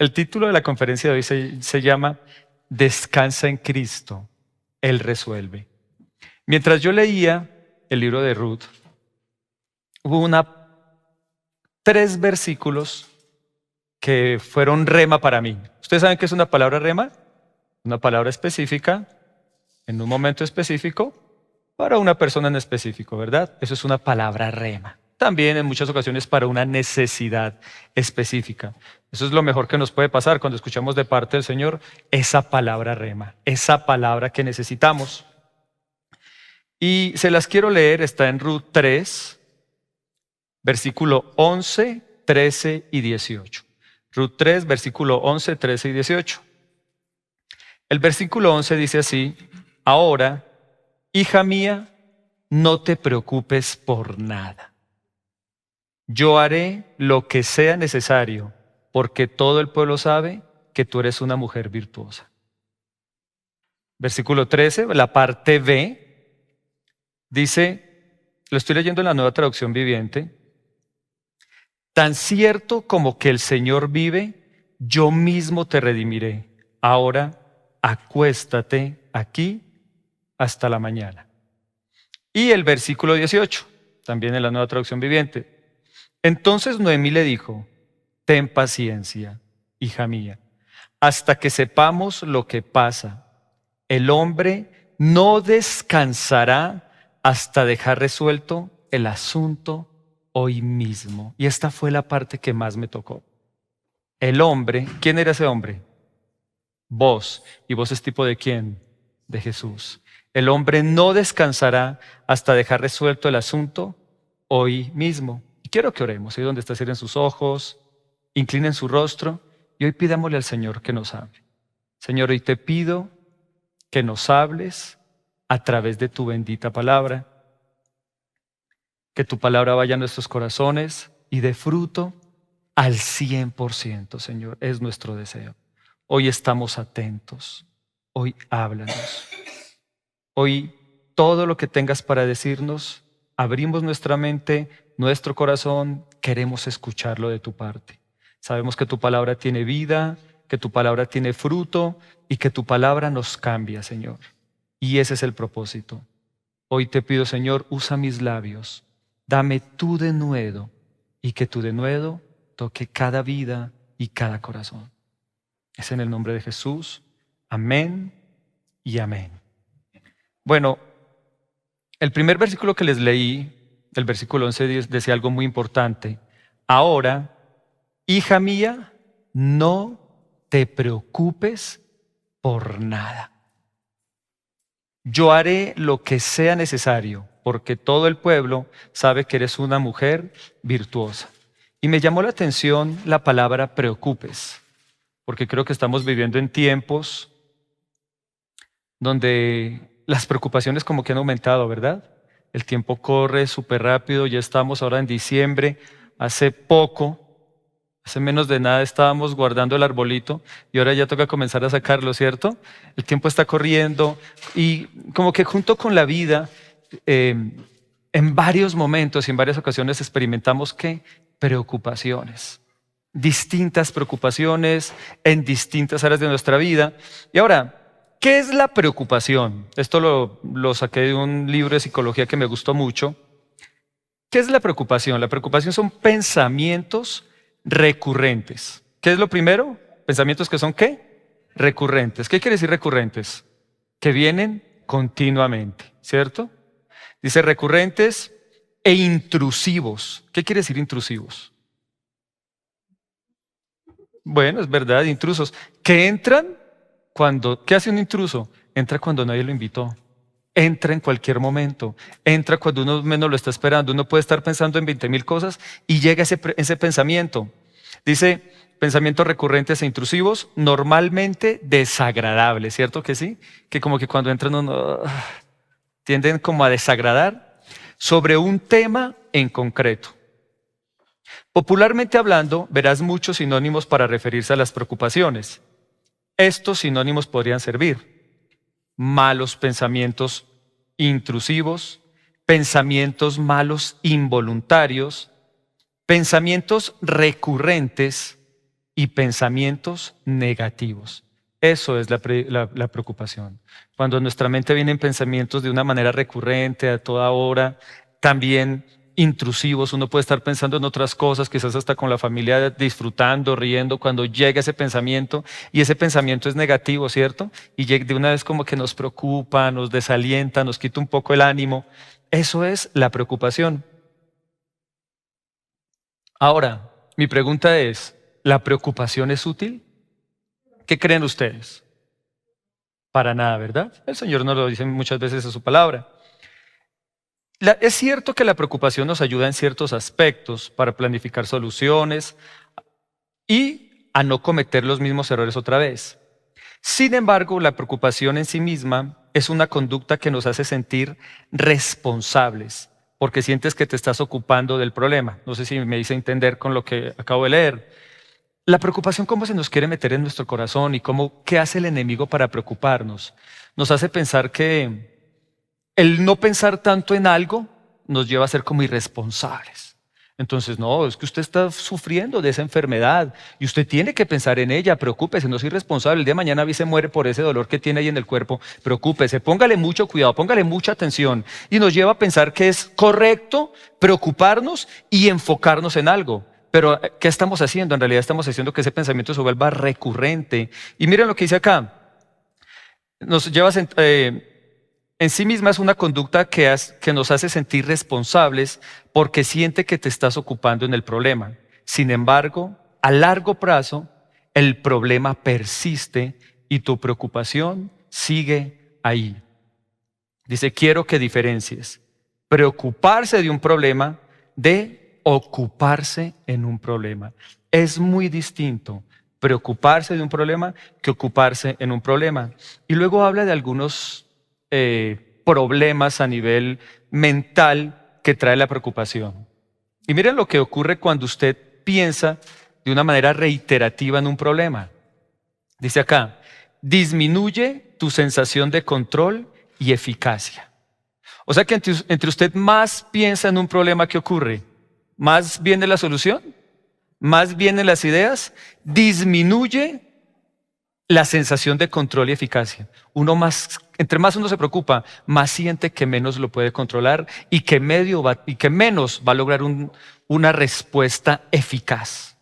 El título de la conferencia de hoy se llama Descansa en Cristo, Él resuelve. Mientras yo leía el libro de Ruth, hubo 3 versículos que fueron rema para mí. ¿Ustedes saben qué es una palabra rema? Una palabra específica, en un momento específico, para una persona en específico, ¿verdad? Eso es una palabra rema. También en muchas ocasiones para una necesidad específica. Eso es lo mejor que nos puede pasar cuando escuchamos de parte del Señor esa palabra rema, esa palabra que necesitamos. Y se las quiero leer, está en Ruth 3, versículo 11, 13 y 18. Ruth 3, versículo 11, 13 y 18. El versículo 11 dice así: ahora, hija mía, no te preocupes por nada. Yo haré lo que sea necesario, porque todo el pueblo sabe que tú eres una mujer virtuosa. Versículo 13, la parte B, dice, lo estoy leyendo en la Nueva Traducción Viviente: tan cierto como que el Señor vive, yo mismo te redimiré. Ahora, acuéstate aquí hasta la mañana. Y el versículo 18, también en la Nueva Traducción Viviente. Entonces Noemí le dijo: ten paciencia, hija mía, hasta que sepamos lo que pasa. El hombre no descansará hasta dejar resuelto el asunto hoy mismo. Y esta fue la parte que más me tocó. El hombre, ¿quién era ese hombre? Vos. ¿Y vos es tipo de quién? De Jesús. El hombre no descansará hasta dejar resuelto el asunto hoy mismo. Y quiero que oremos. Ahí donde está, cierren sus ojos, inclinen su rostro y hoy pidámosle al Señor que nos hable. Señor, hoy te pido que nos hables a través de tu bendita palabra, que tu palabra vaya a nuestros corazones y dé fruto al 100%, Señor, es nuestro deseo. Hoy estamos atentos, hoy háblanos. Hoy todo lo que tengas para decirnos, abrimos nuestra mente, nuestro corazón, queremos escucharlo de tu parte. Sabemos que tu palabra tiene vida, que tu palabra tiene fruto y que tu palabra nos cambia, Señor. Y ese es el propósito. Hoy te pido, Señor, usa mis labios, dame tu denuedo y que tu denuedo toque cada vida y cada corazón. Es en el nombre de Jesús. Amén y amén. Bueno, el primer versículo que les leí, el versículo 11, decía algo muy importante. Ahora, hija mía, no te preocupes por nada. Yo haré lo que sea necesario, porque todo el pueblo sabe que eres una mujer virtuosa. Y me llamó la atención la palabra preocupes, porque creo que estamos viviendo en tiempos donde las preocupaciones como que han aumentado, ¿verdad? El tiempo corre súper rápido, ya estamos ahora en diciembre. Hace menos de nada estábamos guardando el arbolito y ahora ya toca comenzar a sacarlo, ¿cierto? El tiempo está corriendo y como que junto con la vida, en varios momentos y en varias ocasiones experimentamos ¿qué? Preocupaciones. Distintas preocupaciones en distintas áreas de nuestra vida. Y ahora, ¿qué es la preocupación? Esto lo saqué de un libro de psicología que me gustó mucho. ¿Qué es la preocupación? La preocupación son pensamientos recurrentes. ¿Qué es lo primero? Pensamientos que son ¿qué? Recurrentes. ¿Qué quiere decir recurrentes? Que vienen continuamente, ¿cierto? Dice recurrentes e intrusivos. ¿Qué quiere decir intrusivos? Bueno, es verdad, intrusos. Que entran ¿qué hace un intruso? Entra cuando nadie lo invitó. Entra en cualquier momento. Entra cuando uno menos lo está esperando. Uno puede estar pensando en 20,000 cosas y llega ese pensamiento. Dice, pensamientos recurrentes e intrusivos, normalmente desagradables, ¿cierto que sí? Que como que cuando entran uno tienden como a desagradar sobre un tema en concreto. Popularmente hablando, verás muchos sinónimos para referirse a las preocupaciones. Estos sinónimos podrían servir: malos pensamientos intrusivos, pensamientos malos involuntarios, pensamientos recurrentes y pensamientos negativos. Eso es la preocupación. Cuando nuestra mente vienen pensamientos de una manera recurrente, a toda hora, también intrusivos, uno puede estar pensando en otras cosas, quizás hasta con la familia disfrutando, riendo, cuando llega ese pensamiento, y ese pensamiento es negativo, ¿cierto? Y de una vez como que nos preocupa, nos desalienta, nos quita un poco el ánimo. Eso es la preocupación. Ahora, mi pregunta es, ¿la preocupación es útil? ¿Qué creen ustedes? Para nada, ¿verdad? El Señor nos lo dice muchas veces en su palabra. Es cierto que la preocupación nos ayuda en ciertos aspectos para planificar soluciones y a no cometer los mismos errores otra vez. Sin embargo, la preocupación en sí misma es una conducta que nos hace sentir responsables, porque sientes que te estás ocupando del problema. No sé si me hice entender con lo que acabo de leer. La preocupación, cómo se nos quiere meter en nuestro corazón y qué hace el enemigo para preocuparnos. Nos hace pensar que el no pensar tanto en algo nos lleva a ser como irresponsables. Entonces, no, es que usted está sufriendo de esa enfermedad y usted tiene que pensar en ella, preocúpese, no es irresponsable. El día de mañana se muere por ese dolor que tiene ahí en el cuerpo, preocúpese, póngale mucho cuidado, póngale mucha atención. Y nos lleva a pensar que es correcto preocuparnos y enfocarnos en algo. Pero, ¿qué estamos haciendo? En realidad estamos haciendo que ese pensamiento se vuelva recurrente. Y miren lo que dice acá. Nos lleva en sí misma es una conducta que nos hace sentir responsables porque siente que te estás ocupando en el problema. Sin embargo, a largo plazo, el problema persiste y tu preocupación sigue ahí. Dice, quiero que diferencies preocuparse de un problema de ocuparse en un problema. Es muy distinto preocuparse de un problema que ocuparse en un problema. Y luego habla de algunos problemas a nivel mental que trae la preocupación. Y miren lo que ocurre cuando usted piensa de una manera reiterativa en un problema. Dice acá, disminuye tu sensación de control y eficacia. O sea que entre usted más piensa en un problema que ocurre, más viene la solución, más vienen las ideas, disminuye la sensación de control y eficacia. Entre más uno se preocupa, más siente que menos lo puede controlar y que menos va a lograr una respuesta eficaz.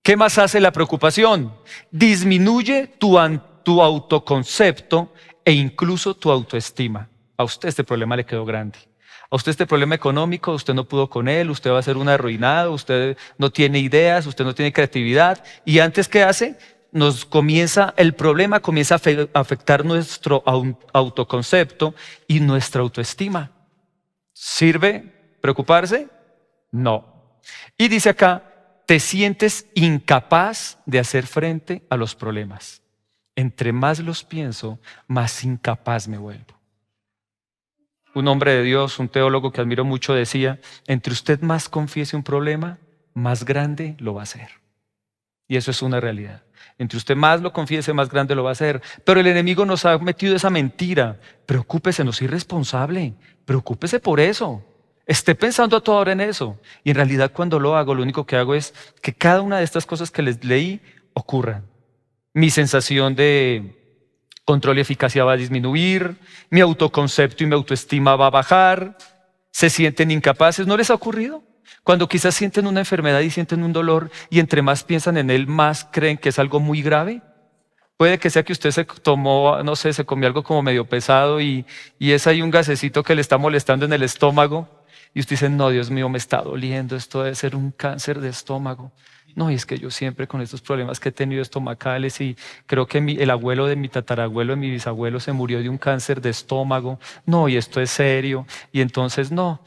¿Qué más hace la preocupación? Disminuye tu autoconcepto e incluso tu autoestima. A usted este problema le quedó grande. A usted este problema económico, usted no pudo con él, usted va a ser un arruinado, usted no tiene ideas, usted no tiene creatividad. ¿Y antes qué hace? El problema comienza a afectar nuestro autoconcepto y nuestra autoestima. ¿Sirve preocuparse? No. Y dice acá, te sientes incapaz de hacer frente a los problemas. Entre más los pienso, más incapaz me vuelvo. Un hombre de Dios, un teólogo que admiro mucho, decía, entre usted más confiese un problema, más grande lo va a hacer. Y eso es una realidad. Entre usted más lo confiese, más grande lo va a hacer. Pero el enemigo nos ha metido esa mentira. Preocúpese, no es irresponsable. Preocúpese por eso. Esté pensando a toda hora en eso. Y en realidad cuando lo hago, lo único que hago es que cada una de estas cosas que les leí ocurran. Mi sensación de control y eficacia va a disminuir, mi autoconcepto y mi autoestima va a bajar, se sienten incapaces. ¿No les ha ocurrido? Cuando quizás sienten una enfermedad y sienten un dolor y entre más piensan en él, más creen que es algo muy grave. Puede que sea que usted se tomó, no sé, se comió algo como medio pesado y es ahí un gasecito que le está molestando en el estómago y usted dice, no, Dios mío, me está doliendo, esto debe ser un cáncer de estómago. No, y es que yo siempre con estos problemas que he tenido estomacales y creo que el abuelo de mi tatarabuelo, de mi bisabuelo se murió de un cáncer de estómago. No, y esto es serio. Y entonces no,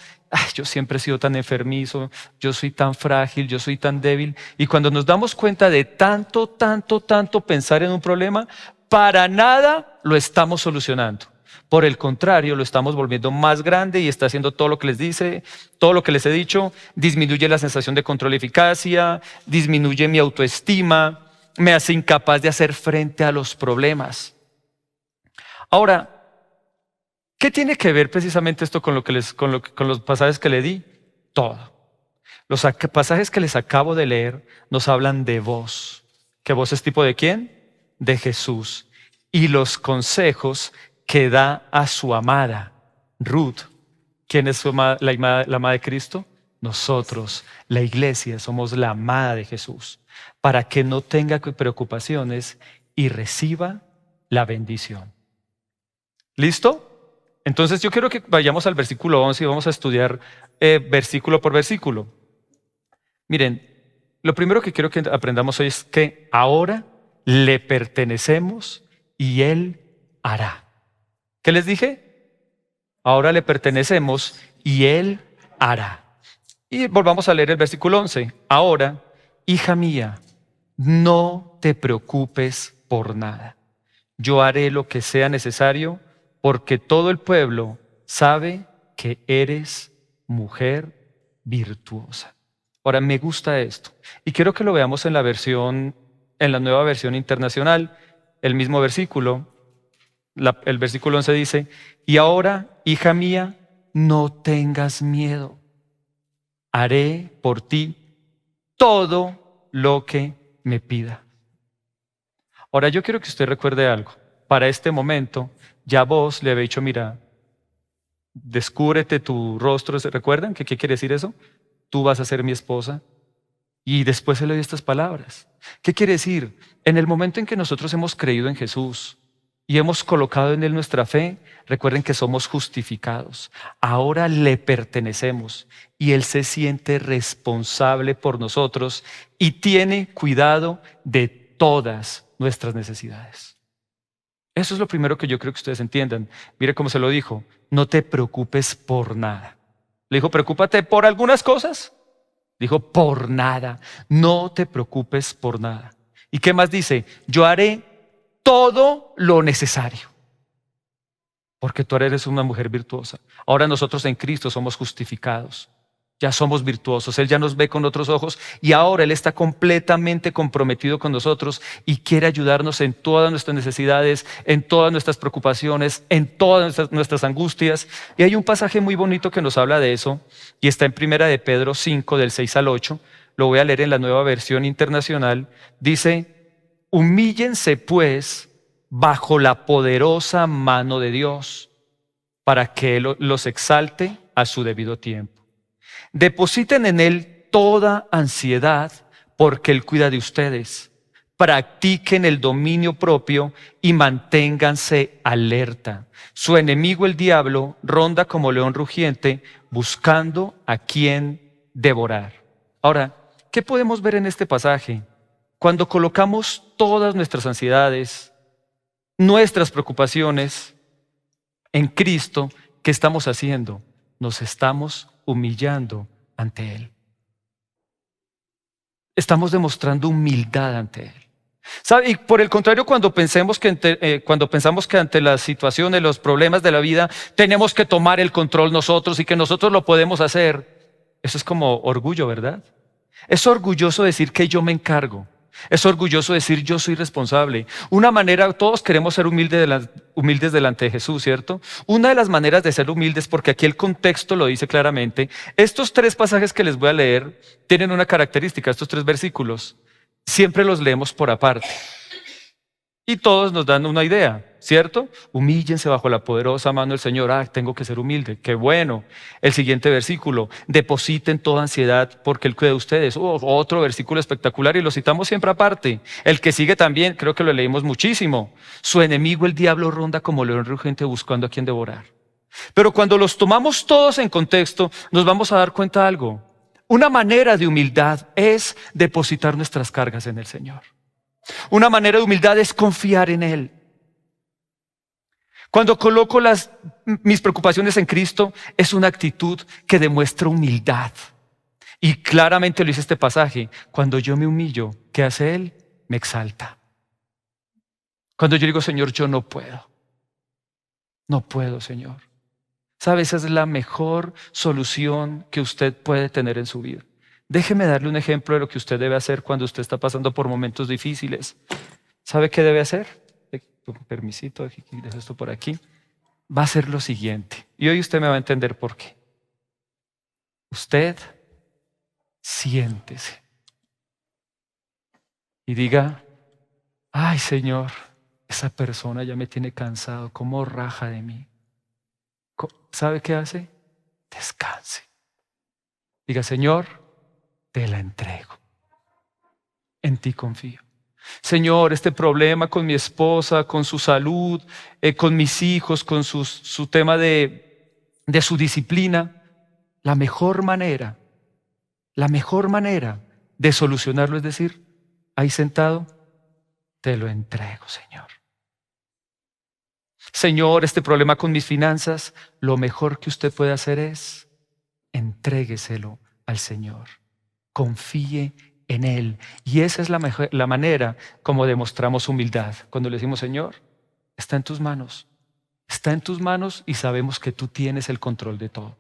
yo siempre he sido tan enfermizo, yo soy tan frágil, yo soy tan débil. Y cuando nos damos cuenta de tanto pensar en un problema, para nada lo estamos solucionando. Por el contrario, lo estamos volviendo más grande y está haciendo todo lo que les dice, todo lo que les he dicho, disminuye la sensación de control y eficacia, disminuye mi autoestima, me hace incapaz de hacer frente a los problemas. Ahora, ¿qué tiene que ver precisamente esto con los pasajes que le di? Todo. Los pasajes que les acabo de leer nos hablan de vos. ¿Qué vos es tipo de quién? De Jesús. Y los consejos que da a su amada, Ruth. ¿Quién es la amada de Cristo? Nosotros, la iglesia, somos la amada de Jesús, para que no tenga preocupaciones y reciba la bendición. ¿Listo? Entonces yo quiero que vayamos al versículo 11 y vamos a estudiar versículo por versículo. Miren, lo primero que quiero que aprendamos hoy es que ahora le pertenecemos y Él hará. ¿Qué les dije? Ahora le pertenecemos y Él hará. Y volvamos a leer el versículo 11. Ahora, hija mía, no te preocupes por nada. Yo haré lo que sea necesario porque todo el pueblo sabe que eres mujer virtuosa. Ahora, me gusta esto y quiero que lo veamos en la nueva versión internacional, el mismo versículo. El versículo 11 dice, y ahora, hija mía, no tengas miedo. Haré por ti todo lo que me pida. Ahora yo quiero que usted recuerde algo. Para este momento, ya vos le había dicho, mira, descúbrete tu rostro. ¿Recuerdan? ¿Qué quiere decir eso? Tú vas a ser mi esposa. Y después se le dio estas palabras. ¿Qué quiere decir? En el momento en que nosotros hemos creído en Jesús y hemos colocado en Él nuestra fe, recuerden que somos justificados. Ahora le pertenecemos y Él se siente responsable por nosotros y tiene cuidado de todas nuestras necesidades. Eso es lo primero que yo creo que ustedes entiendan. Mire cómo se lo dijo, no te preocupes por nada. Le dijo, preocúpate por algunas cosas. Dijo, por nada, no te preocupes por nada. ¿Y qué más dice? Yo haré todo lo necesario. Porque tú eres una mujer virtuosa. Ahora nosotros en Cristo somos justificados. Ya somos virtuosos. Él ya nos ve con otros ojos y ahora Él está completamente comprometido con nosotros y quiere ayudarnos en todas nuestras necesidades, en todas nuestras preocupaciones, en todas nuestras angustias. Y hay un pasaje muy bonito que nos habla de eso y está en 1 de Pedro 5, del 6 al 8. Lo voy a leer en la nueva versión internacional. Dice, humíllense pues bajo la poderosa mano de Dios para que Él los exalte a su debido tiempo. Depositen en Él toda ansiedad porque Él cuida de ustedes. Practiquen el dominio propio y manténganse alerta. Su enemigo, el diablo, ronda como león rugiente buscando a quien devorar. Ahora, ¿qué podemos ver en este pasaje? Cuando colocamos todas nuestras ansiedades, nuestras preocupaciones en Cristo, ¿qué estamos haciendo? Nos estamos humillando ante Él. Estamos demostrando humildad ante Él. ¿Sabe? Y por el contrario, cuando pensamos que ante las situaciones, los problemas de la vida, tenemos que tomar el control nosotros y que nosotros lo podemos hacer, eso es como orgullo, ¿verdad? Es orgulloso decir que yo me encargo. Es orgulloso decir yo soy responsable. Una manera, todos queremos ser humildes delante de Jesús, ¿cierto? Una de las maneras de ser humildes, porque aquí el contexto lo dice claramente, estos 3 pasajes que les voy a leer tienen una característica, estos 3 versículos, siempre los leemos por aparte. Y todos nos dan una idea, ¿cierto? Humíllense bajo la poderosa mano del Señor. Ah, tengo que ser humilde, qué bueno. El siguiente versículo, depositen toda ansiedad porque Él cuida de ustedes. Otro versículo espectacular y lo citamos siempre aparte. El que sigue también, creo que lo leímos muchísimo. Su enemigo, el diablo, ronda como león rugiente buscando a quien devorar. Pero cuando los tomamos todos en contexto, nos vamos a dar cuenta de algo. Una manera de humildad es depositar nuestras cargas en el Señor. Una manera de humildad es confiar en Él. Cuando coloco mis preocupaciones en Cristo, es una actitud que demuestra humildad. Y claramente lo dice este pasaje. Cuando yo me humillo, ¿qué hace Él? Me exalta. Cuando yo digo, Señor, yo no puedo. No puedo, Señor. ¿Sabe? Esa es la mejor solución que usted puede tener en su vida. Déjeme darle un ejemplo de lo que usted debe hacer cuando usted está pasando por momentos difíciles. ¿Sabe qué debe hacer? Permisito, dejo esto por aquí. Va a ser lo siguiente. Y hoy usted me va a entender por qué. Usted siéntese y diga, ay Señor, esa persona ya me tiene cansado, ¿cómo raja de mí? ¿Sabe qué hace? Descanse. Diga, Señor, te la entrego. En ti confío. Señor, este problema con mi esposa, con su salud, con mis hijos, con su tema de su disciplina, la mejor manera de solucionarlo es decir, ahí sentado, te lo entrego, Señor. Señor, este problema con mis finanzas, lo mejor que usted puede hacer es entrégueselo al Señor. Confíe en Él. Y esa es la manera como demostramos humildad. Cuando le decimos, Señor, está en tus manos. Está en tus manos y sabemos que tú tienes el control de todo.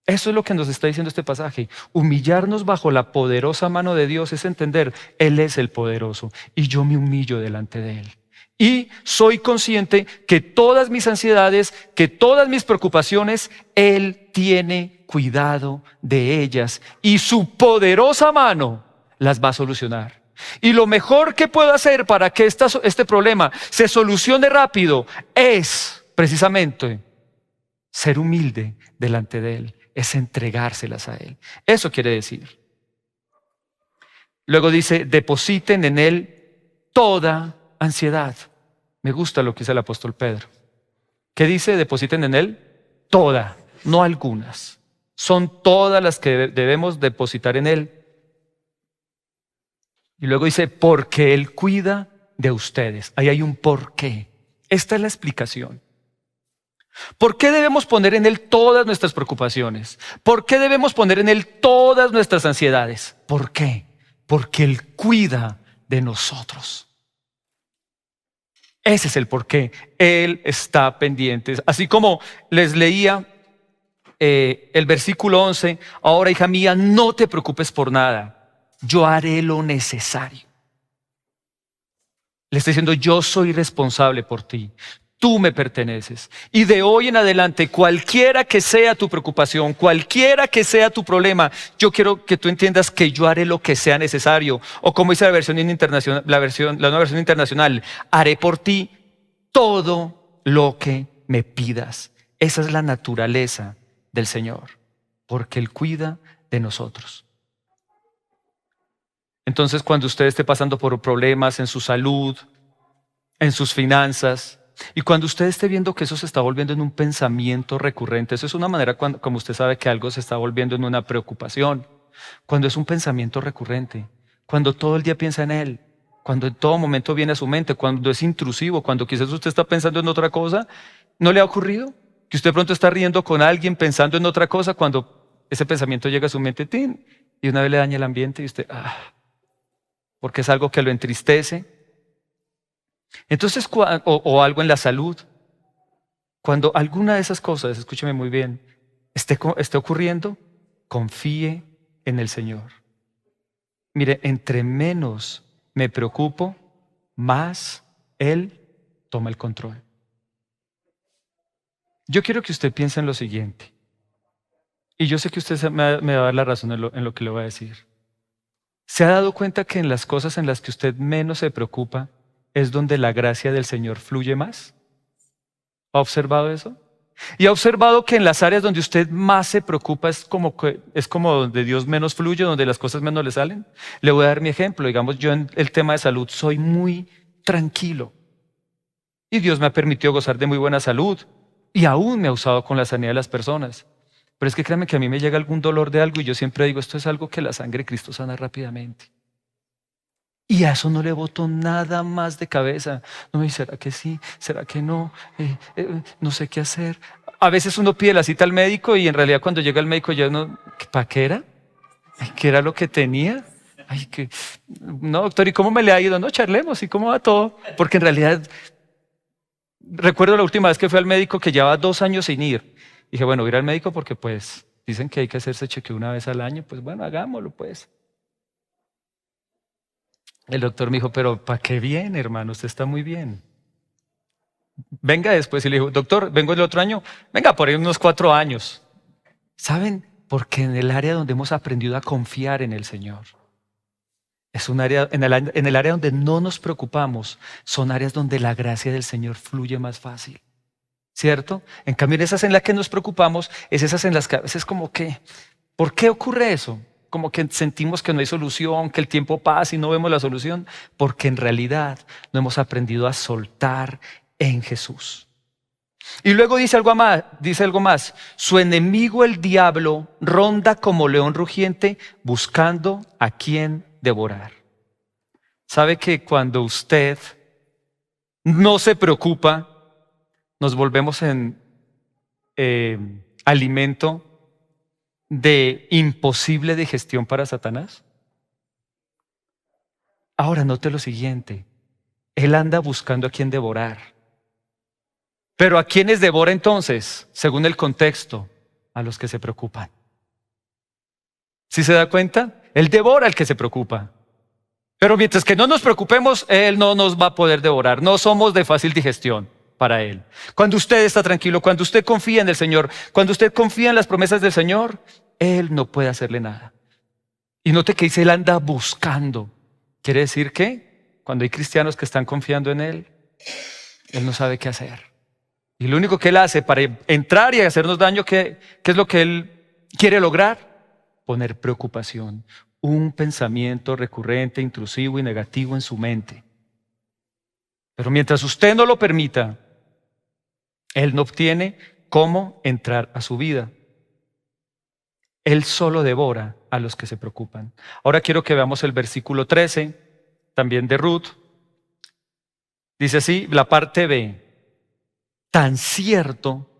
Eso es lo que nos está diciendo este pasaje. Humillarnos bajo la poderosa mano de Dios es entender, Él es el poderoso y yo me humillo delante de Él. Y soy consciente que todas mis ansiedades, que todas mis preocupaciones, Él tiene cuidado de ellas y su poderosa mano las va a solucionar. Y lo mejor que puedo hacer para que este problema se solucione rápido es precisamente ser humilde delante de Él, es entregárselas a Él. Eso quiere decir. Luego dice, depositen en Él toda ansiedad. Me gusta lo que dice el apóstol Pedro. ¿Qué dice? Depositen en Él toda, no algunas. Son todas las que debemos depositar en Él. Y luego dice, porque Él cuida de ustedes. Ahí hay un porqué. Esta es la explicación. ¿Por qué debemos poner en Él todas nuestras preocupaciones? ¿Por qué debemos poner en Él todas nuestras ansiedades? ¿Por qué? Porque Él cuida de nosotros. Ese es el porqué. Él está pendiente. Así como les leía el versículo 11, ahora hija mía, no te preocupes por nada. Yo haré lo necesario. Le estoy diciendo, yo soy responsable por ti. Tú me perteneces. Y de hoy en adelante, cualquiera que sea tu preocupación, cualquiera que sea tu problema, yo quiero que tú entiendas que yo haré lo que sea necesario. O como dice la versión internacional, la nueva versión internacional, haré por ti todo lo que me pidas. Esa es la naturaleza del Señor, porque Él cuida de nosotros. Entonces, cuando usted esté pasando por problemas en su salud, en sus finanzas, y cuando usted esté viendo que eso se está volviendo en un pensamiento recurrente, eso es una manera como usted sabe que algo se está volviendo en una preocupación, cuando es un pensamiento recurrente, cuando todo el día piensa en él, cuando en todo momento viene a su mente, cuando es intrusivo, cuando quizás usted está pensando en otra cosa, ¿no le ha ocurrido? Que usted pronto está riendo con alguien pensando en otra cosa cuando ese pensamiento llega a su mente, ¡tin!, y una vez le daña el ambiente y usted, porque es algo que lo entristece. Entonces, o algo en la salud, cuando alguna de esas cosas, escúcheme muy bien, esté ocurriendo, confíe en el Señor. Mire, entre menos me preocupo, más Él toma el control. Yo quiero que usted piense en lo siguiente, y yo sé que usted me va a dar la razón en lo que le voy a decir. ¿Se ha dado cuenta que en las cosas en las que usted menos se preocupa es donde la gracia del Señor fluye más? ¿Ha observado eso? Y ha observado que en las áreas donde usted más se preocupa es como donde Dios menos fluye, donde las cosas menos le salen. Le voy a dar mi ejemplo. Digamos, yo en el tema de salud soy muy tranquilo. Y Dios me ha permitido gozar de muy buena salud. Y aún me ha usado con la sanidad de las personas. Pero es que créanme que a mí me llega algún dolor de algo y yo siempre digo, esto es algo que la sangre de Cristo sana rápidamente. Y a eso no le boto nada más de cabeza. No, ¿y será que sí? ¿Será que no? No sé qué hacer. A veces uno pide la cita al médico y en realidad cuando llega el médico ya uno, ¿para qué era? ¿Qué era lo que tenía? Ay, no, doctor, ¿y cómo me le ha ido? No, charlemos, ¿y cómo va todo? Porque en realidad, recuerdo la última vez que fui al médico que llevaba 2 años sin ir. Dije, bueno, voy a ir al médico porque pues dicen que hay que hacerse chequeo una vez al año. Pues bueno, hagámoslo pues. El doctor me dijo, pero ¿para qué viene, hermano? Usted está muy bien. Venga después. Y le dijo, doctor, vengo el otro año. Venga, por ahí unos 4 años. ¿Saben? Porque en el área donde hemos aprendido a confiar en el Señor, es un área, en el área donde no nos preocupamos, son áreas donde la gracia del Señor fluye más fácil, ¿cierto? En cambio, en esas en las que nos preocupamos, es esas en las que a veces como que, ¿por qué ocurre eso? Como que sentimos que no hay solución, que el tiempo pasa y no vemos la solución, porque en realidad no hemos aprendido a soltar en Jesús. Y luego dice algo más, su enemigo el diablo ronda como león rugiente buscando a quien devorar. ¿Sabe que cuando usted no se preocupa, nos volvemos en alimento de imposible digestión para Satanás? Ahora note lo siguiente, él anda buscando a quien devorar. Pero ¿a quiénes devora entonces? Según el contexto, a los que se preocupan. ¿Sí se da cuenta? Él devora al que se preocupa. Pero mientras que no nos preocupemos, Él no nos va a poder devorar. No somos de fácil digestión para Él. Cuando usted está tranquilo, cuando usted confía en el Señor, cuando usted confía en las promesas del Señor, Él no puede hacerle nada. Y note que dice, Él anda buscando. Quiere decir que cuando hay cristianos que están confiando en Él, Él no sabe qué hacer. Y lo único que Él hace para entrar y hacernos daño, ¿qué es lo que Él quiere lograr? Poner preocupación, un pensamiento recurrente, intrusivo y negativo en su mente. Pero mientras usted no lo permita, Él no obtiene cómo entrar a su vida. Él solo devora a los que se preocupan. Ahora quiero que veamos el versículo 13, también de Ruth. Dice así, la parte B. Tan cierto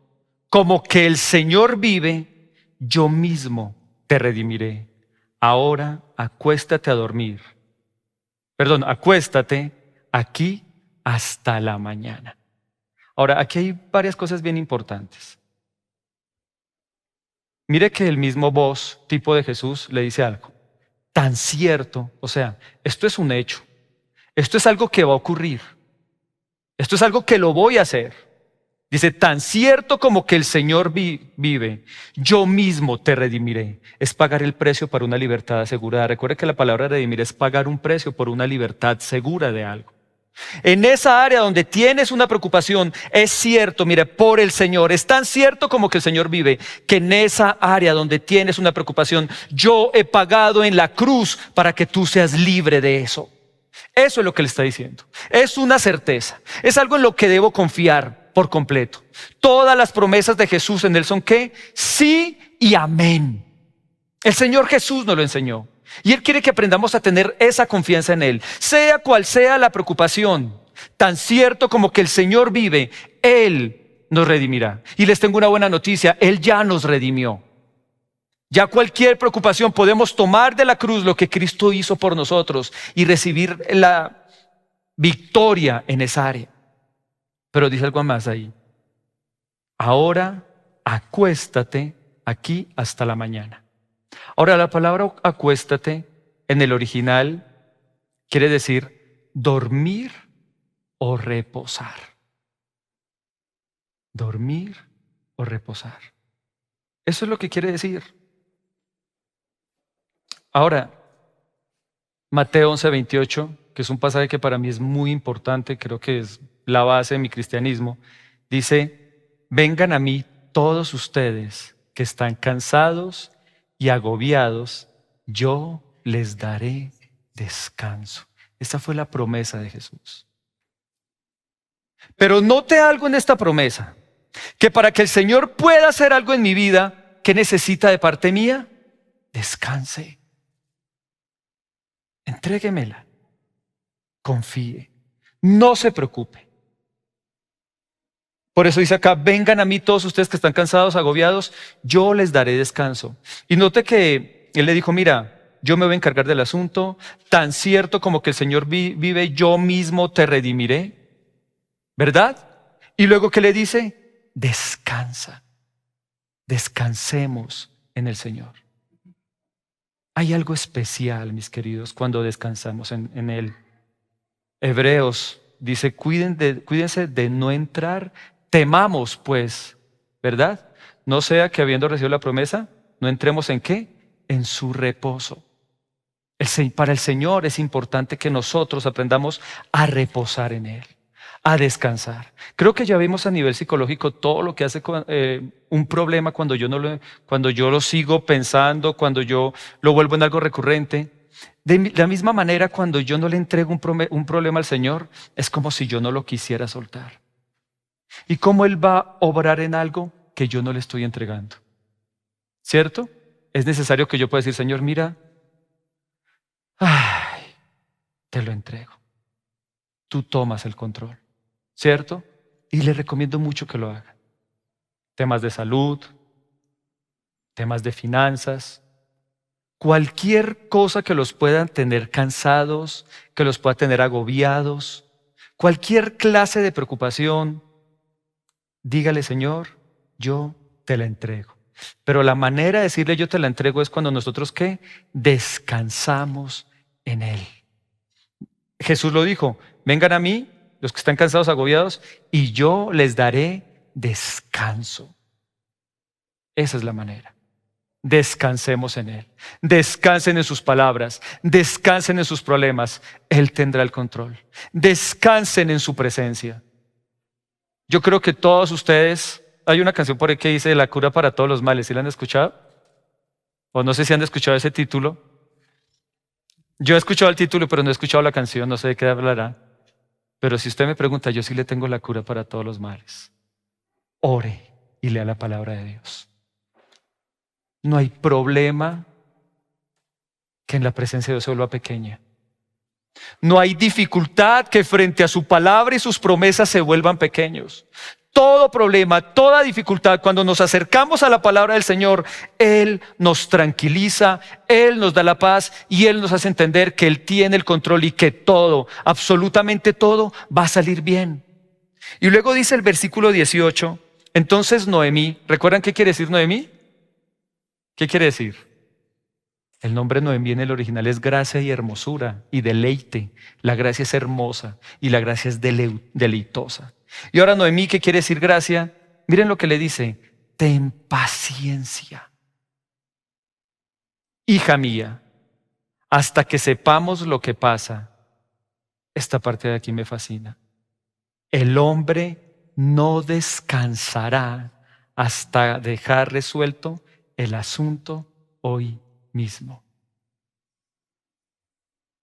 como que el Señor vive, yo mismo te redimiré. Ahora acuéstate a dormir. Acuéstate aquí hasta la mañana. Ahora, aquí hay varias cosas bien importantes. Mire que el mismo voz, tipo de Jesús, le dice algo. Tan cierto, o sea, esto es un hecho. Esto es algo que va a ocurrir. Esto es algo que lo voy a hacer. Dice, tan cierto como que el Señor vive, yo mismo te redimiré. Es pagar el precio para una libertad asegurada. Recuerde que la palabra redimir es pagar un precio por una libertad segura de algo. En esa área donde tienes una preocupación, es cierto, mire, por el Señor, es tan cierto como que el Señor vive, que en esa área donde tienes una preocupación, yo he pagado en la cruz para que tú seas libre de eso. Eso es lo que le está diciendo. Es una certeza, es algo en lo que debo confiar por completo. Todas las promesas de Jesús en él son ¿qué? Sí y amén. El Señor Jesús nos lo enseñó. Y Él quiere que aprendamos a tener esa confianza en Él. Sea cual sea la preocupación, tan cierto como que el Señor vive, Él nos redimirá. Y les tengo una buena noticia, Él ya nos redimió. Ya cualquier preocupación podemos tomar de la cruz lo que Cristo hizo por nosotros y recibir la victoria en esa área. Pero dice algo más ahí. Ahora acuéstate aquí hasta la mañana. Ahora, la palabra acuéstate en el original quiere decir dormir o reposar. Dormir o reposar. Eso es lo que quiere decir. Ahora, Mateo 11:28, que es un pasaje que para mí es muy importante, creo que es la base de mi cristianismo, dice, vengan a mí todos ustedes que están cansados y agobiados, yo les daré descanso. Esta fue la promesa de Jesús. Pero note algo en esta promesa, que para que el Señor pueda hacer algo en mi vida, ¿qué necesita de parte mía? Descanse. Entréguemela. Confíe. No se preocupe. Por eso dice acá, vengan a mí todos ustedes que están cansados, agobiados, yo les daré descanso. Y note que Él le dijo, mira, yo me voy a encargar del asunto, tan cierto como que el Señor vive, yo mismo te redimiré. ¿Verdad? Y luego ¿qué le dice? Descansa. Descansemos en el Señor. Hay algo especial, mis queridos, cuando descansamos en Él. Hebreos dice, cuídense de no entrar, temamos pues, ¿verdad? No sea que habiendo recibido la promesa, no entremos ¿en qué? En su reposo. Para el Señor es importante que nosotros aprendamos a reposar en Él, a descansar. Creo que ya vimos a nivel psicológico todo lo que hace un problema cuando yo lo sigo pensando, cuando yo lo vuelvo en algo recurrente. De la misma manera, cuando yo no le entrego un problema al Señor, es como si yo no lo quisiera soltar. ¿Y cómo Él va a obrar en algo que yo no le estoy entregando? ¿Cierto? Es necesario que yo pueda decir, Señor, mira, te lo entrego. Tú tomas el control, ¿cierto? Y le recomiendo mucho que lo haga. Temas de salud, temas de finanzas, cualquier cosa que los puedan tener cansados, que los pueda tener agobiados, cualquier clase de preocupación, dígale, Señor, yo te la entrego. Pero la manera de decirle yo te la entrego es cuando nosotros, ¿qué? Descansamos en Él. Jesús lo dijo, vengan a mí, los que están cansados, agobiados, y yo les daré descanso. Esa es la manera. Descansemos en Él. Descansen en sus palabras. Descansen en sus problemas. Él tendrá el control. Descansen en su presencia. Yo creo que todos ustedes, hay una canción por ahí que dice La cura para todos los males. ¿Sí la han escuchado? O no sé si han escuchado ese título. Yo he escuchado el título, pero no he escuchado la canción, no sé de qué hablará. Pero si usted me pregunta, yo sí le tengo la cura para todos los males. Ore y lea la palabra de Dios. No hay problema que en la presencia de Dios se vuelva pequeña. No hay dificultad que frente a su palabra y sus promesas se vuelvan pequeños. Todo problema, toda dificultad, cuando nos acercamos a la palabra del Señor, Él nos tranquiliza, Él nos da la paz y Él nos hace entender que Él tiene el control y que todo, absolutamente todo, va a salir bien. Y luego dice el versículo 18, entonces Noemí, ¿recuerdan qué quiere decir Noemí? ¿Qué quiere decir? El nombre Noemí en el original es gracia y hermosura y deleite. La gracia es hermosa y la gracia es deleitosa. Y ahora Noemí, ¿qué quiere decir gracia? Miren lo que le dice, ten paciencia, hija mía, hasta que sepamos lo que pasa. Esta parte de aquí me fascina. El hombre no descansará hasta dejar resuelto el asunto hoy mismo.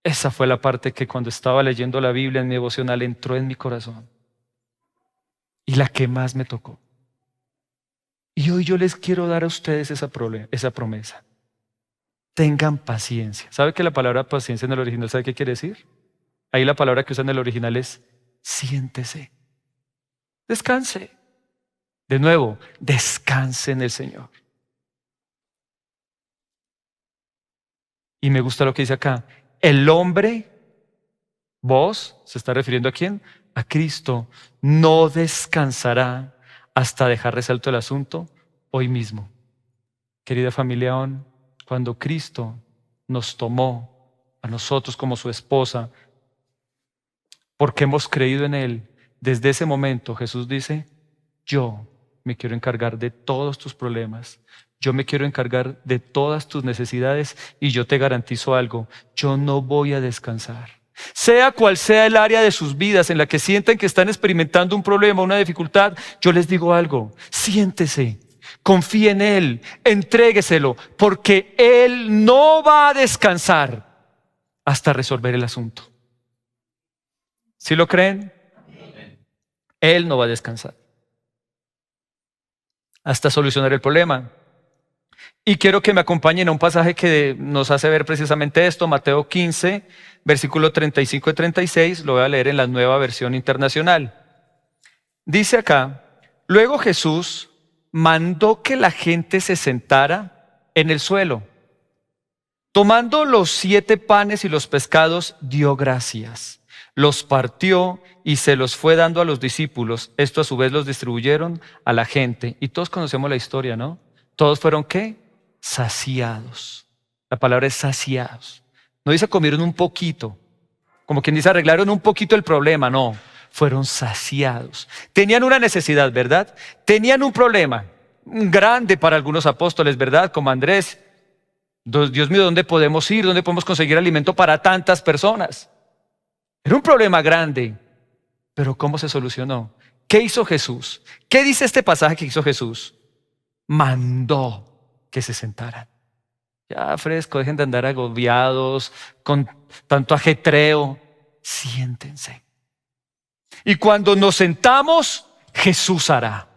Esa fue la parte que cuando estaba leyendo la Biblia en mi devocional entró en mi corazón y la que más me tocó. Y hoy yo les quiero dar a ustedes esa promesa. Tengan paciencia. ¿Sabe que la palabra paciencia en el original, sabe qué quiere decir? Ahí la palabra que usan en el original es siéntese, descanse. De nuevo, descanse en el Señor. Y me gusta lo que dice acá. El hombre, vos, ¿se está refiriendo a quién? A Cristo. No descansará hasta dejar resuelto el asunto hoy mismo. Querida familia ON, cuando Cristo nos tomó a nosotros como su esposa, porque hemos creído en Él, desde ese momento Jesús dice, yo me quiero encargar de todos tus problemas. Yo me quiero encargar de todas tus necesidades y yo te garantizo algo, yo no voy a descansar. Sea cual sea el área de sus vidas en la que sientan que están experimentando un problema, una dificultad, yo les digo algo, siéntese, confíe en Él, entrégueselo, porque Él no va a descansar hasta resolver el asunto. ¿Sí lo creen? Él no va a descansar hasta solucionar el problema. Y quiero que me acompañen a un pasaje que nos hace ver precisamente esto, Mateo 15, versículo 35 y 36, lo voy a leer en la Nueva Versión Internacional. Dice acá, luego Jesús mandó que la gente se sentara en el suelo. Tomando los 7 panes y los pescados, dio gracias, los partió y se los fue dando a los discípulos. Esto a su vez los distribuyeron a la gente. Y todos conocemos la historia, ¿no? Todos fueron ¿qué? Saciados. La palabra es saciados. No dice comieron un poquito, como quien dice arreglaron un poquito el problema, no. Fueron saciados. Tenían una necesidad, ¿verdad? Tenían un problema. grande para algunos apóstoles, ¿verdad? Como Andrés. Dios mío, ¿dónde podemos ir? ¿Dónde podemos conseguir alimento para tantas personas? Era un problema grande, pero ¿cómo se solucionó? ¿Qué hizo Jesús? ¿Qué dice este pasaje que hizo Jesús? Mandó que se sentaran. Ya fresco, dejen de andar agobiados con tanto ajetreo. Siéntense. Y cuando nos sentamos, Jesús hará.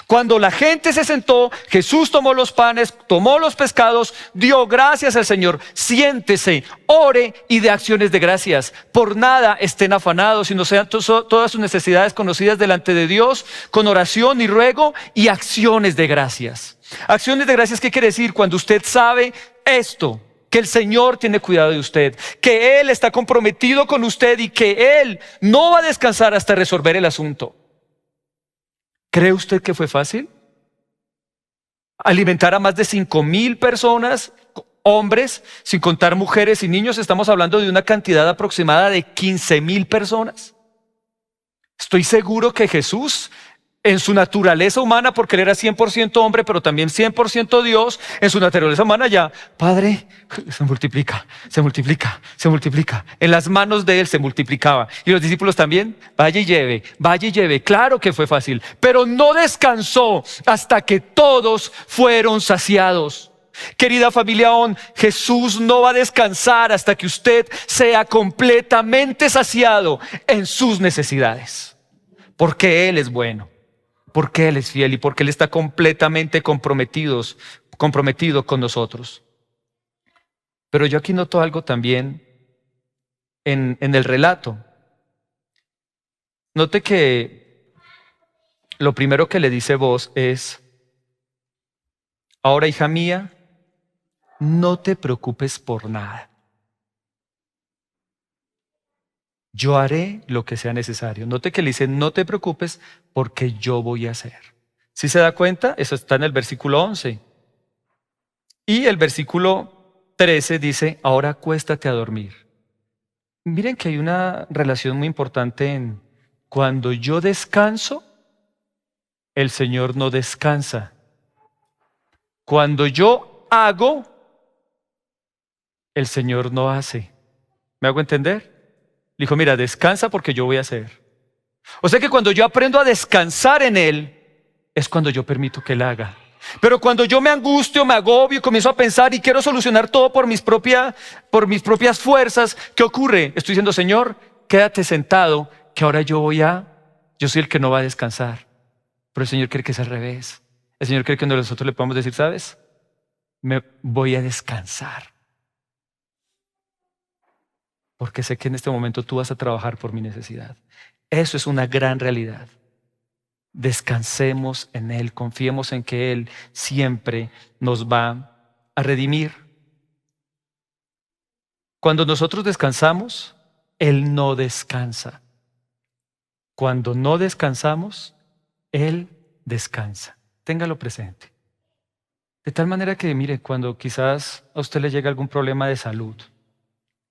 Cuando la gente se sentó, Jesús tomó los panes, tomó los pescados, dio gracias al Señor. Siéntese, ore y dé acciones de gracias. Por nada estén afanados, sino sean todas sus necesidades conocidas delante de Dios, con oración y ruego y acciones de gracias. Acciones de gracias, ¿qué quiere decir? Cuando usted sabe esto, que el Señor tiene cuidado de usted, que Él está comprometido con usted y que Él no va a descansar hasta resolver el asunto. ¿Cree usted que fue fácil? Alimentar a más de 5,000 personas, hombres, sin contar mujeres y niños. Estamos hablando de una cantidad aproximada de 15,000 personas. Estoy seguro que Jesús, en su naturaleza humana, porque Él era 100% hombre, pero también 100% Dios, en su naturaleza humana ya, Padre, se multiplica, se multiplica, se multiplica. En las manos de Él se multiplicaba. Y los discípulos también, vaya y lleve, vaya y lleve. Claro que fue fácil, pero no descansó hasta que todos fueron saciados. Querida familia ON, Jesús no va a descansar hasta que usted sea completamente saciado en sus necesidades, porque Él es bueno, porque Él es fiel y porque Él está completamente comprometido con nosotros. Pero yo aquí noto algo también en el relato. Note que lo primero que le dice vos es: ahora, hija mía, no te preocupes por nada. Yo haré lo que sea necesario. Note que le dice: no te preocupes porque yo voy a hacer. ¿Sí se da cuenta? Eso está en el versículo 11. Y el versículo 13 dice: ahora acuéstate a dormir. Miren que hay una relación muy importante en cuando yo descanso, el Señor no descansa. Cuando yo hago, el Señor no hace. ¿Me hago entender? Le dijo: mira, descansa porque yo voy a hacer. O sea que cuando yo aprendo a descansar en Él, es cuando yo permito que Él haga. Pero cuando yo me angustio, me agobio, comienzo a pensar y quiero solucionar todo por mis propias fuerzas, ¿qué ocurre? Estoy diciendo: Señor, quédate sentado, que ahora yo soy el que no va a descansar. Pero el Señor quiere que sea al revés. El Señor quiere que nosotros le podamos decir: ¿sabes? Me voy a descansar, porque sé que en este momento tú vas a trabajar por mi necesidad. Eso es una gran realidad. Descansemos en Él, confiemos en que Él siempre nos va a redimir. Cuando nosotros descansamos, Él no descansa. Cuando no descansamos, Él descansa. Téngalo presente. De tal manera que, mire, cuando quizás a usted le llega algún problema de salud,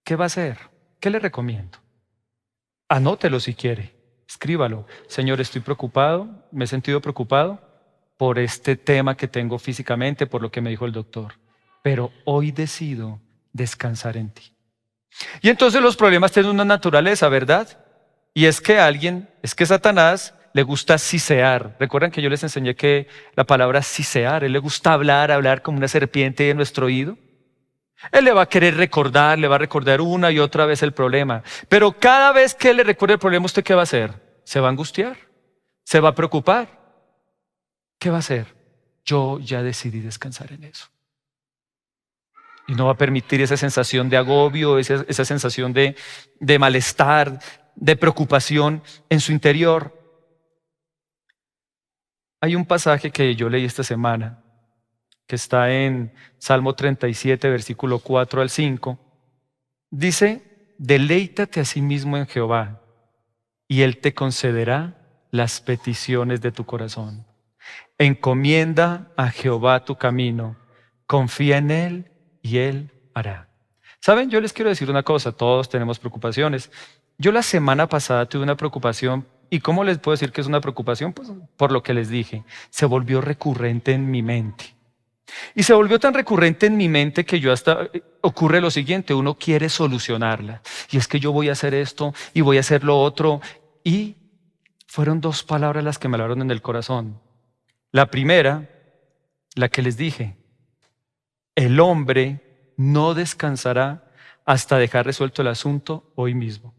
¿qué va a hacer? ¿Qué le recomiendo? Anótelo si quiere. Escríbalo: Señor, estoy preocupado, me he sentido preocupado por este tema que tengo físicamente, por lo que me dijo el doctor, pero hoy decido descansar en ti. Y entonces los problemas tienen una naturaleza, ¿verdad? Y es que Satanás le gusta sisear. Recuerdan que yo les enseñé que la palabra sisear, él le gusta hablar como una serpiente en nuestro oído. Él le va a querer recordar, le va a recordar una y otra vez el problema. Pero cada vez que él le recuerde el problema, ¿usted qué va a hacer? ¿Se va a angustiar? ¿Se va a preocupar? ¿Qué va a hacer? Yo ya decidí descansar en eso. Y no va a permitir esa sensación de agobio, esa sensación de malestar, de preocupación en su interior. Hay un pasaje que yo leí esta semana, que está en Salmo 37, versículo 4 al 5, dice: deleítate a sí mismo en Jehová, y Él te concederá las peticiones de tu corazón. Encomienda a Jehová tu camino, confía en Él y Él hará. ¿Saben? Yo les quiero decir una cosa: todos tenemos preocupaciones. Yo la semana pasada tuve una preocupación ¿Y cómo les puedo decir que es una preocupación? Pues por lo que les dije, se volvió recurrente en mi mente. Y se volvió tan recurrente en mi mente que yo hasta ocurre lo siguiente, uno quiere solucionarla. Y es que yo voy a hacer esto y voy a hacer lo otro. Y fueron dos palabras las que me hablaron en el corazón. La primera, la que les dije, el hombre no descansará hasta dejar resuelto el asunto hoy mismo.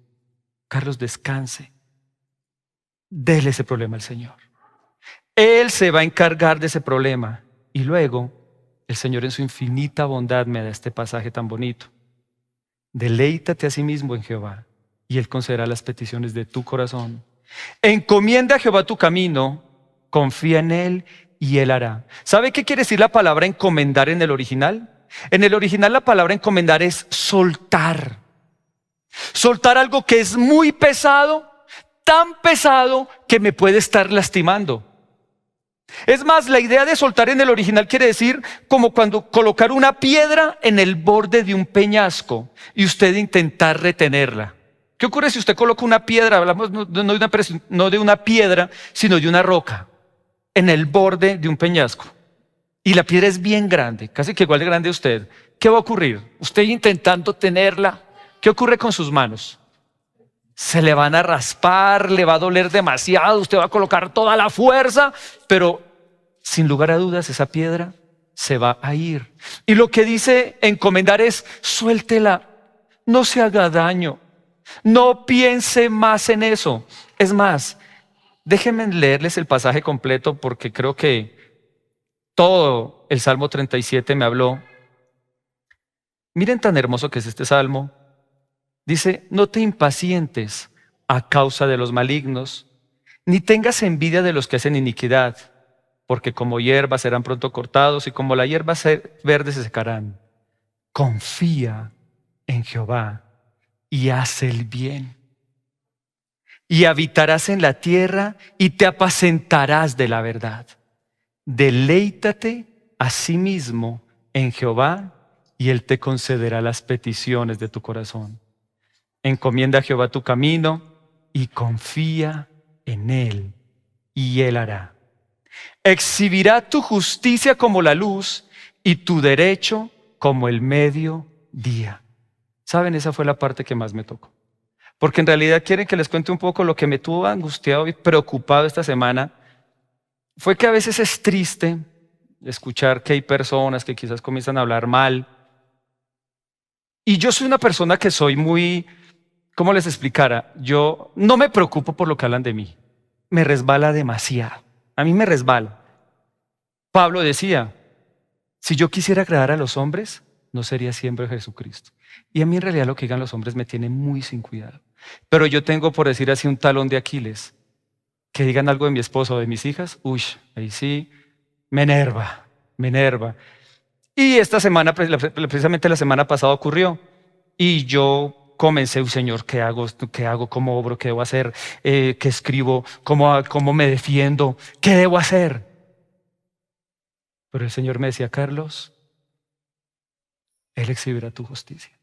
Carlos, descanse. Dele ese problema al Señor. Él se va a encargar de ese problema. Y luego, el Señor en su infinita bondad me da este pasaje tan bonito. Deleítate a sí mismo en Jehová, y Él concederá las peticiones de tu corazón. Encomienda a Jehová tu camino, confía en Él y Él hará. ¿Sabe qué quiere decir la palabra encomendar en el original? En el original la palabra encomendar es soltar. Soltar algo que es muy pesado, tan pesado que me puede estar lastimando. Es más, la idea de soltar en el original quiere decir como cuando colocar una piedra en el borde de un peñasco y usted intentar retenerla. ¿Qué ocurre si usted coloca una piedra? Hablamos no de una piedra, sino de una roca en el borde de un peñasco. Y la piedra es bien grande, casi que igual de grande a usted. ¿Qué va a ocurrir? Usted intentando tenerla, ¿qué ocurre con sus manos? Se le van a raspar, le va a doler demasiado, usted va a colocar toda la fuerza, pero sin lugar a dudas esa piedra se va a ir. Y lo que dice encomendar es suéltela, no se haga daño, no piense más en eso. Es más, déjenme leerles el pasaje completo porque creo que todo el Salmo 37 me habló. Miren tan hermoso que es este salmo. Dice, no te impacientes a causa de los malignos, ni tengas envidia de los que hacen iniquidad, porque como hierba serán pronto cortados y como la hierba verde se secarán. Confía en Jehová y haz el bien. Y habitarás en la tierra y te apacentarás de la verdad. Deleítate a sí mismo en Jehová y Él te concederá las peticiones de tu corazón. Encomienda a Jehová tu camino y confía en Él y Él hará. Exhibirá tu justicia como la luz y tu derecho como el mediodía. ¿Saben? Esa fue la parte que más me tocó. Porque en realidad quieren que les cuente un poco lo que me tuvo angustiado y preocupado esta semana. Fue que a veces es triste escuchar que hay personas que quizás comienzan a hablar mal. Y yo soy una persona que soy muy, ¿cómo les explicara? Yo no me preocupo por lo que hablan de mí. Me resbala demasiado. A mí me resbala. Pablo decía, si yo quisiera agradar a los hombres, no sería siempre Jesucristo. Y a mí en realidad lo que digan los hombres me tiene muy sin cuidado. Pero yo tengo, por decir así, un talón de Aquiles. Que digan algo de mi esposo o de mis hijas, ahí sí, me enerva, me enerva. Y esta semana, precisamente la semana pasada ocurrió. Y yo comencé, Señor, ¿qué hago? ¿Qué hago? ¿Cómo obro? ¿Qué debo hacer? ¿Qué escribo? ¿Cómo me defiendo? ¿Qué debo hacer? Pero el Señor me decía, Carlos, Él exhibirá tu justicia.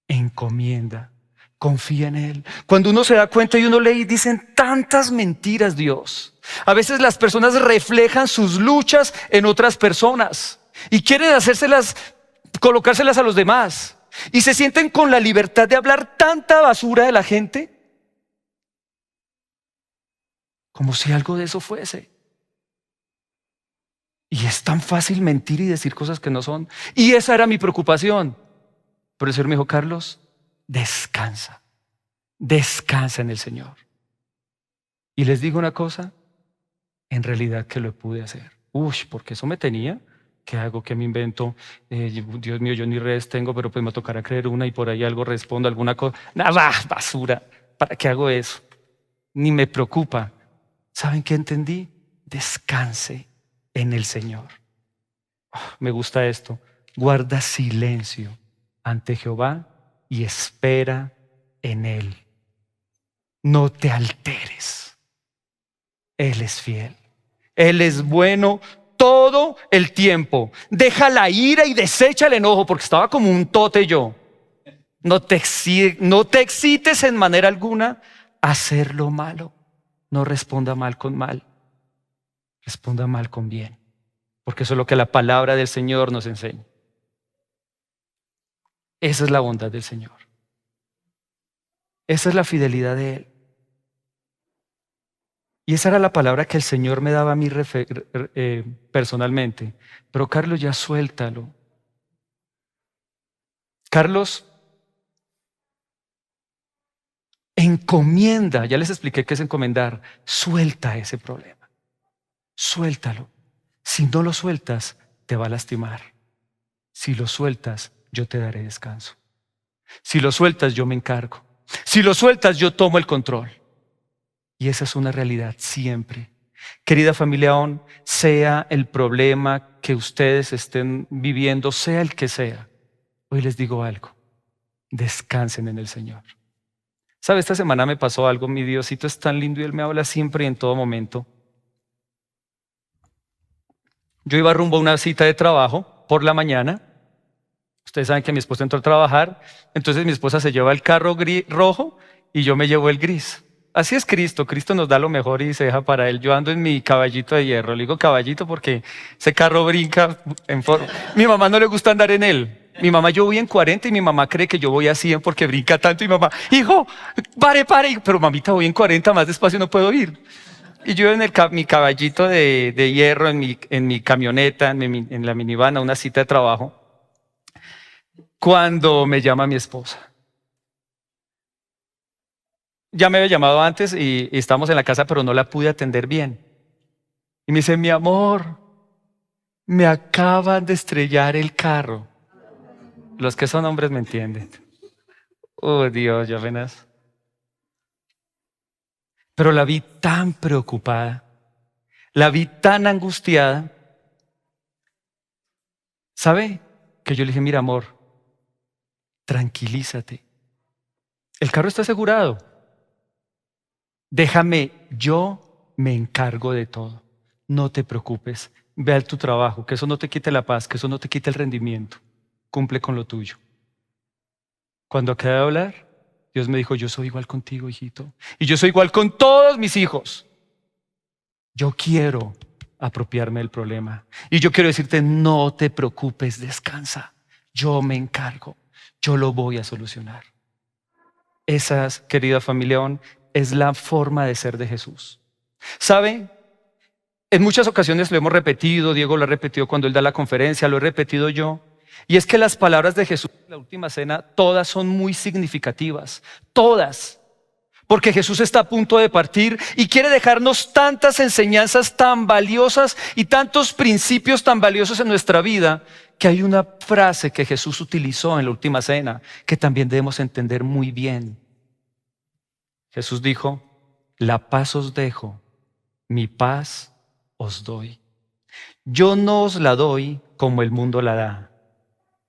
Encomienda, confía en Él. Cuando uno se da cuenta y uno lee y dicen tantas mentiras, Dios. A veces las personas reflejan sus luchas en otras personas y quieren colocárselas a los demás. Y se sienten con la libertad de hablar tanta basura de la gente como si algo de eso fuese. Y es tan fácil mentir y decir cosas que no son. Y esa era mi preocupación. Pero el Señor me dijo, Carlos, descansa. Descansa en el Señor. Y les digo una cosa, en realidad que lo pude hacer. Porque eso me tenía. ¿Qué hago? ¿Qué me invento? Dios mío, yo ni redes tengo, pero pues me tocará creer una y por ahí algo respondo, alguna cosa. Nada, basura. ¿Para qué hago eso? Ni me preocupa. ¿Saben qué entendí? Descanse en el Señor. Me gusta esto. Guarda silencio ante Jehová y espera en Él. No te alteres. Él es fiel. Él es bueno todo el tiempo. Deja la ira y desecha el enojo, porque estaba como un tote yo. No te excites en manera alguna a hacer lo malo. no responda mal con mal, responda mal con bien, porque eso es lo que la palabra del Señor nos enseña. Esa es la bondad del Señor. Esa es la fidelidad de Él. Y esa era la palabra que el Señor me daba a mí personalmente. Pero Carlos, ya suéltalo. Carlos, encomienda, ya les expliqué qué es encomendar, suelta ese problema. Suéltalo. Si no lo sueltas, te va a lastimar. Si lo sueltas, yo te daré descanso. Si lo sueltas, yo me encargo. Si lo sueltas, yo tomo el control. Y esa es una realidad siempre. Querida familia ON, sea el problema que ustedes estén viviendo, sea el que sea, hoy les digo algo, descansen en el Señor. ¿Sabe? Esta semana me pasó algo, mi Diosito es tan lindo y Él me habla siempre y en todo momento. Yo iba rumbo a una cita de trabajo por la mañana. Ustedes saben que mi esposa entró a trabajar, entonces mi esposa se lleva el carro rojo y yo me llevo el gris. Así es Cristo, Cristo nos da lo mejor y se deja para Él. Yo ando en mi caballito de hierro, le digo caballito porque ese carro brinca en forma. Mi mamá no le gusta andar en él. Mi mamá, yo voy en 40 y mi mamá cree que yo voy a 100 porque brinca tanto y mi mamá, hijo, pare, pero mamita voy en 40, más despacio no puedo ir. Y yo en mi caballito de hierro, en mi camioneta, en la minivan, a una cita de trabajo, cuando me llama mi esposa. Ya me había llamado antes y estábamos en la casa, pero no la pude atender bien. Y me dice, mi amor, me acaban de estrellar el carro. Los que son hombres me entienden. Oh, Dios, yo apenas. Pero la vi tan preocupada, la vi tan angustiada. ¿Sabe? Que yo le dije, mira, amor, tranquilízate. El carro está asegurado. Déjame, yo me encargo de todo. No te preocupes. Ve a tu trabajo, que eso no te quite la paz, que eso no te quite el rendimiento. Cumple con lo tuyo. Cuando acabé de hablar, Dios me dijo, yo soy igual contigo, hijito. Y yo soy igual con todos mis hijos. Yo quiero apropiarme del problema. Y yo quiero decirte, no te preocupes, descansa. Yo me encargo. Yo lo voy a solucionar. Esa, querida familia ON, es la forma de ser de Jesús. ¿Sabe? En muchas ocasiones lo hemos repetido, Diego lo ha repetido cuando él da la conferencia, lo he repetido yo. Y es que las palabras de Jesús en la última cena, todas son muy significativas. Todas. Porque Jesús está a punto de partir y quiere dejarnos tantas enseñanzas tan valiosas y tantos principios tan valiosos en nuestra vida, que hay una frase que Jesús utilizó en la última cena que también debemos entender muy bien. Jesús dijo, la paz os dejo, mi paz os doy. Yo no os la doy como el mundo la da.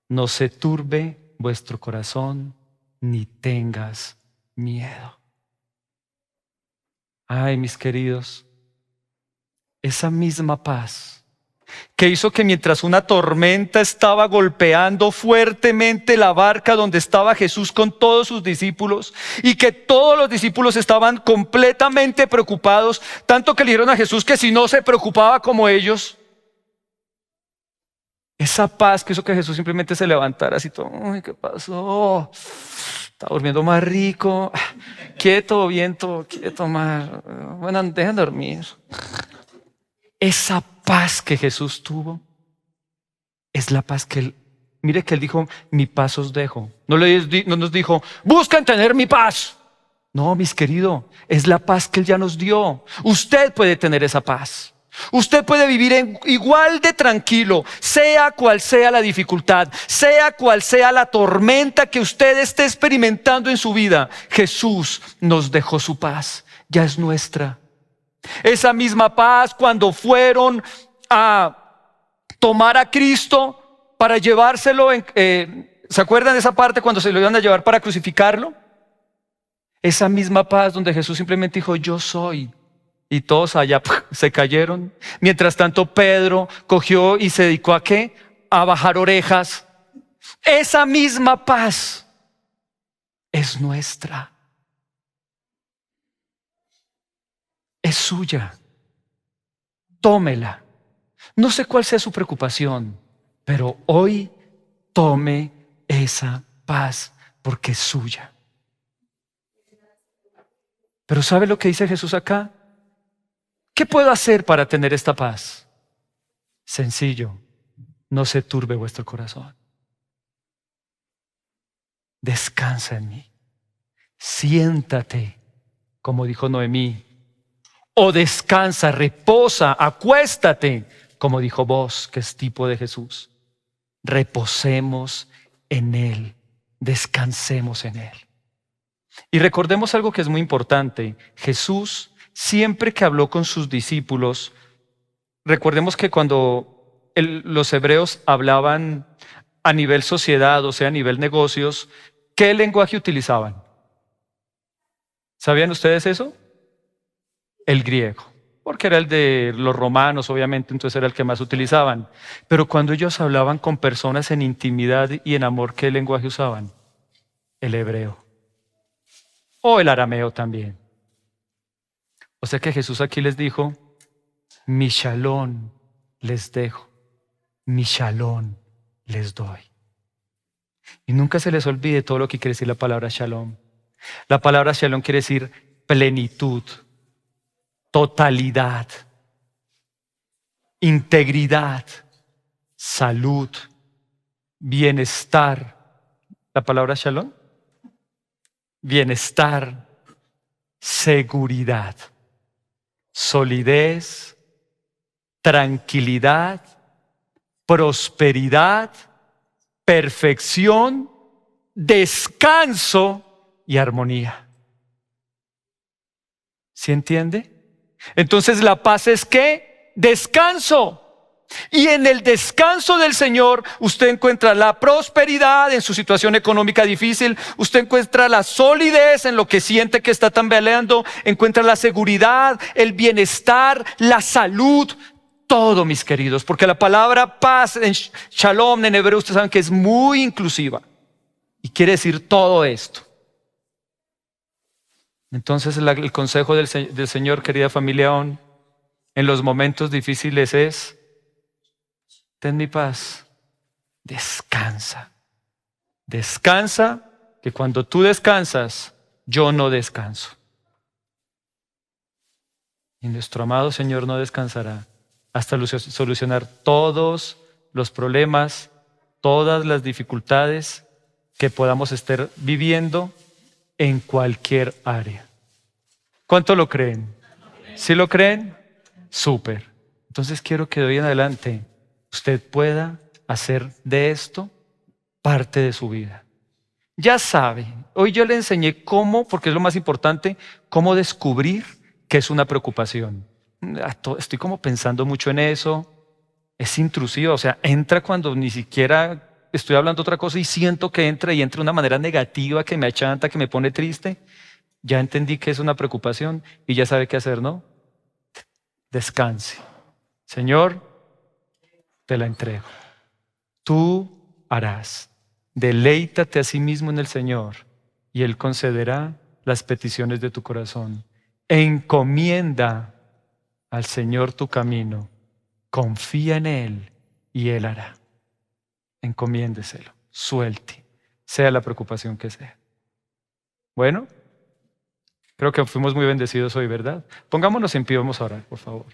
No se turbe vuestro corazón, ni tengas miedo. Ay, mis queridos, esa misma paz que hizo que mientras una tormenta estaba golpeando fuertemente la barca donde estaba Jesús con todos sus discípulos y que todos los discípulos estaban completamente preocupados, tanto que le dijeron a Jesús que si no se preocupaba como ellos, esa paz que hizo que Jesús simplemente se levantara así todo, uy, ¿qué pasó? Está durmiendo más rico, quieto, viento, quieto, más, bueno, dejen dormir. Esa paz que Jesús tuvo es la paz que Él, mire que Él dijo, mi paz os dejo. No nos dijo, buscan tener mi paz. No, mis queridos, es la paz que Él ya nos dio. Usted puede tener esa paz. Usted puede vivir igual de tranquilo, sea cual sea la dificultad, sea cual sea la tormenta que usted esté experimentando en su vida. Jesús nos dejó su paz, ya es nuestra. Esa misma paz cuando fueron a tomar a Cristo para llevárselo, ¿se acuerdan de esa parte cuando se lo iban a llevar para crucificarlo? Esa misma paz donde Jesús simplemente dijo, yo soy. Y todos allá se cayeron. Mientras tanto Pedro cogió y se dedicó ¿a qué? A bajar orejas. Esa misma paz es nuestra. es suya. Tómela. No sé cuál sea su preocupación, pero hoy tome esa paz porque es suya. Pero ¿sabe lo que dice Jesús acá? ¿Qué puedo hacer para tener esta paz? Sencillo, no se turbe vuestro corazón. Descansa en mí. Siéntate, como dijo Noemí. O descansa, reposa, acuéstate, como dijo vos, que es tipo de Jesús. Reposemos en Él, descansemos en Él. Y recordemos algo que es muy importante. Jesús, siempre que habló con sus discípulos, recordemos que cuando los hebreos hablaban a nivel sociedad, o sea, a nivel negocios, ¿qué lenguaje utilizaban? ¿Sabían ustedes eso? El griego, porque era el de los romanos, obviamente, entonces era el que más utilizaban. Pero cuando ellos hablaban con personas en intimidad y en amor, ¿qué lenguaje usaban? El hebreo. O el arameo también. O sea que Jesús aquí les dijo, mi shalom les dejo, mi shalom les doy. Y nunca se les olvide todo lo que quiere decir la palabra shalom. La palabra shalom quiere decir plenitud, totalidad, integridad, salud, bienestar. La palabra shalom, bienestar, seguridad, solidez, tranquilidad, prosperidad, perfección, descanso y armonía. ¿Sí entiende? Entonces la paz es ¿qué? Descanso. Y en el descanso del Señor usted encuentra la prosperidad en su situación económica difícil, usted encuentra la solidez en lo que siente que está tambaleando, encuentra la seguridad, el bienestar, la salud, todo, mis queridos, porque la palabra paz en shalom en hebreo ustedes saben que es muy inclusiva y quiere decir todo esto. Entonces el consejo del Señor, querida familia ON, en los momentos difíciles es: ten mi paz, descansa. Descansa, que cuando tú descansas, yo no descanso. Y nuestro amado Señor no descansará hasta solucionar todos los problemas, todas las dificultades que podamos estar viviendo en cualquier área. ¿Cuánto lo creen? ¿Sí lo creen? Súper. Entonces quiero que de hoy en adelante usted pueda hacer de esto parte de su vida. Ya sabe, hoy yo le enseñé cómo, porque es lo más importante, cómo descubrir que es una preocupación. Estoy como pensando mucho en eso, es intrusiva, o sea, entra cuando ni siquiera estoy hablando otra cosa y siento que entra y entra de una manera negativa que me achanta, que me pone triste. Ya entendí que es una preocupación y ya sabe qué hacer, ¿no? Descanse. Señor, te la entrego. Tú harás. Deleítate a sí mismo en el Señor y Él concederá las peticiones de tu corazón. Encomienda al Señor tu camino. Confía en Él y Él hará. Encomiéndeselo, suelte, sea la preocupación que sea. Bueno, creo que fuimos muy bendecidos hoy, ¿verdad? Pongámonos en pie, vamos a orar, por favor.